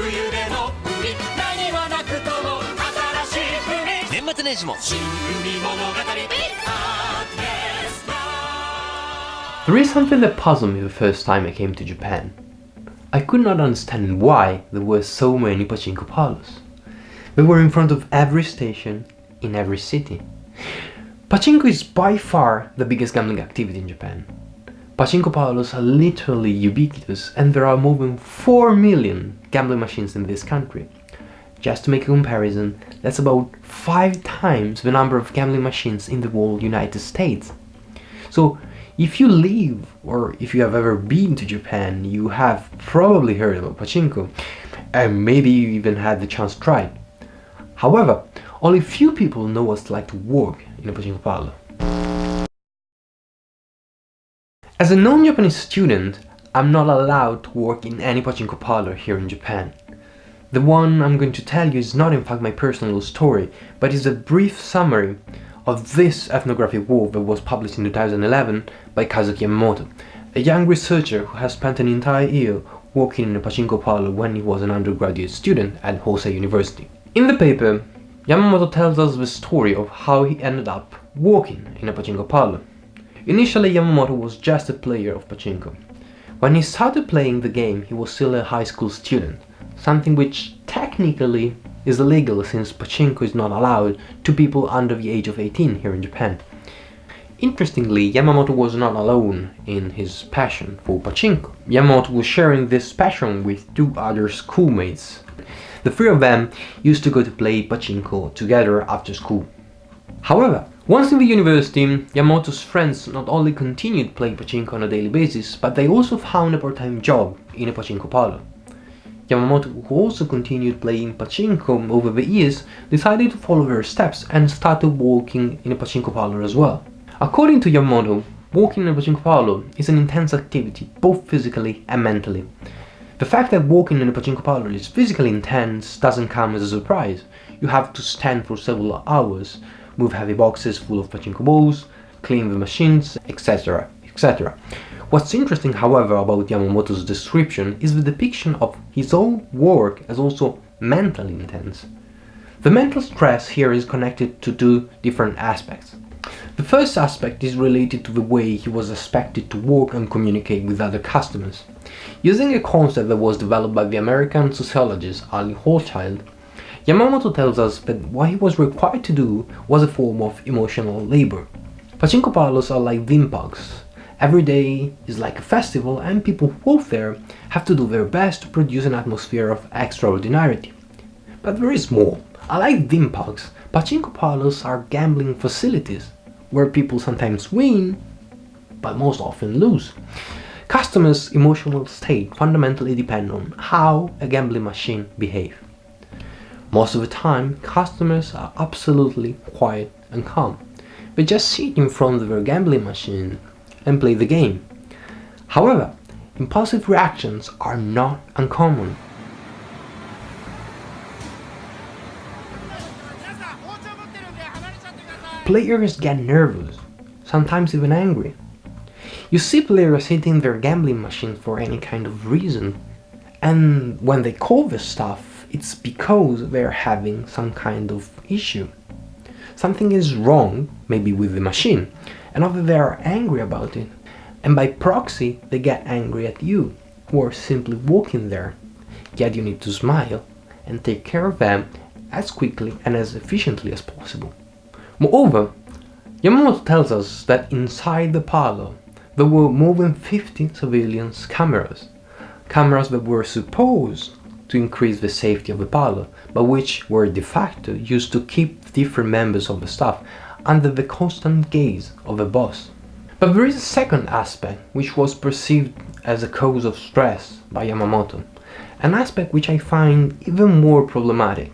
There is something that puzzled me the first time I came to Japan. I could not understand why there were so many pachinko parlors. They were in front of every station, in every city. Pachinko is by far the biggest gambling activity in Japan. Pachinko parlors are literally ubiquitous, and there are more than 4 million gambling machines in this country. Just to make a comparison, that's about 5 times the number of gambling machines in the whole United States. So, if you live or if you have ever been to Japan, you have probably heard about pachinko, and maybe you even had the chance to try it. However, only few people know what it's like to work in a pachinko parlor. As a non-Japanese student, I'm not allowed to work in any pachinko parlor here in Japan. The one I'm going to tell you is not in fact my personal story, but is a brief summary of this ethnographic work that was published in 2011 by Kazuki Yamamoto, a young researcher who has spent an entire year working in a pachinko parlor when he was an undergraduate student at Hosei University. In the paper, Yamamoto tells us the story of how he ended up working in a pachinko parlor. Initially, Yamamoto was just a player of pachinko. When he started playing the game, he was still a high school student, something which technically is illegal since pachinko is not allowed to people under the age of 18 here in Japan. Interestingly, Yamamoto was not alone in his passion for pachinko. Yamamoto was sharing this passion with 2 other schoolmates. The 3 of them used to go to play pachinko together after school. However, once in the university, Yamamoto's friends not only continued playing pachinko on a daily basis, but they also found a part-time job in a pachinko parlor. Yamamoto, who also continued playing pachinko over the years, decided to follow their steps and started working in a pachinko parlor as well. According to Yamamoto, working in a pachinko parlor is an intense activity, both physically and mentally. The fact that working in a pachinko parlor is physically intense doesn't come as a surprise. You have to stand for several hours, move heavy boxes full of pachinko balls, clean the machines, etc., etc. What's interesting, however, about Yamamoto's description is the depiction of his own work as also mentally intense. The mental stress here is connected to 2 different aspects. The first aspect is related to the way he was expected to work and communicate with other customers. Using a concept that was developed by the American sociologist Ali Hochschild, Yamamoto tells us that what he was required to do was a form of emotional labor. Pachinko parlors are like theme parks. Every day is like a festival, and people who work there have to do their best to produce an atmosphere of extraordinarity. But there is more. Unlike theme parks, pachinko parlors are gambling facilities, where people sometimes win, but most often lose. Customers' emotional state fundamentally depend on how a gambling machine behaves. Most of the time, customers are absolutely quiet and calm. They just sit in front of their gambling machine and play the game. However, impulsive reactions are not uncommon. Players get nervous, sometimes even angry. You see players hitting their gambling machine for any kind of reason, and when they call this stuff, it's because they're having some kind of issue. Something is wrong, maybe with the machine, and either they are angry about it, and by proxy they get angry at you, who are simply walking there. Yet you need to smile and take care of them as quickly and as efficiently as possible. Moreover, Yamamoto tells us that inside the parlor there were more than 50 surveillance cameras that were supposed to increase the safety of the parlor, but which were de facto used to keep different members of the staff under the constant gaze of the boss. But there is a second aspect which was perceived as a cause of stress by Yamamoto, an aspect which I find even more problematic.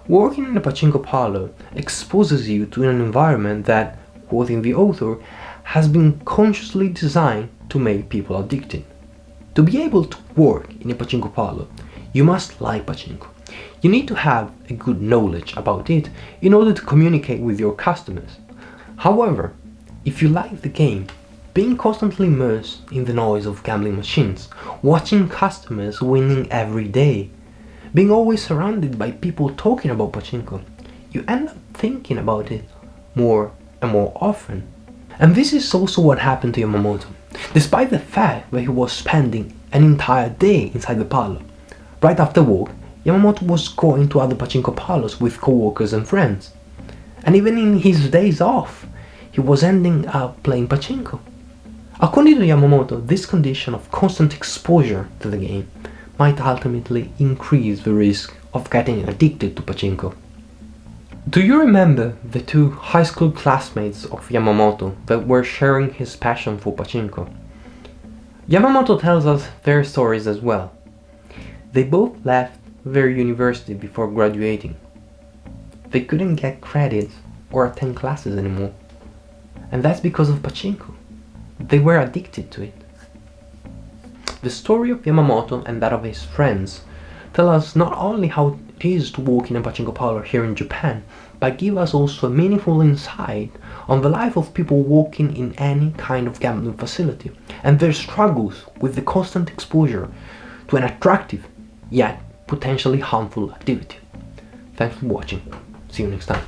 Working in a pachinko parlor exposes you to an environment that, quoting the author, has been consciously designed to make people addicted. To be able to work in a pachinko parlor, you must like pachinko. You need to have a good knowledge about it in order to communicate with your customers. However, if you like the game, being constantly immersed in the noise of gambling machines, watching customers winning every day, Being always surrounded by people talking about pachinko, you end up thinking about it more and more often. And this is also what happened to Yamamoto. Despite the fact that he was spending an entire day inside the parlor, right after work, Yamamoto was going to other pachinko parlors with co-workers and friends. And even in his days off, he was ending up playing pachinko. According to Yamamoto, this condition of constant exposure to the game might ultimately increase the risk of getting addicted to pachinko. Do you remember the two high school classmates of Yamamoto that were sharing his passion for pachinko? Yamamoto tells us their stories as well. They both left their university before graduating. They couldn't get credits or attend classes anymore. And that's because of pachinko. They were addicted to it. The story of Yamamoto and that of his friends tell us not only how it is to work in a pachinko parlor here in Japan, but give us also a meaningful insight on the life of people working in any kind of gambling facility and their struggles with the constant exposure to an attractive yet potentially harmful activity. Thanks for watching. See you next time.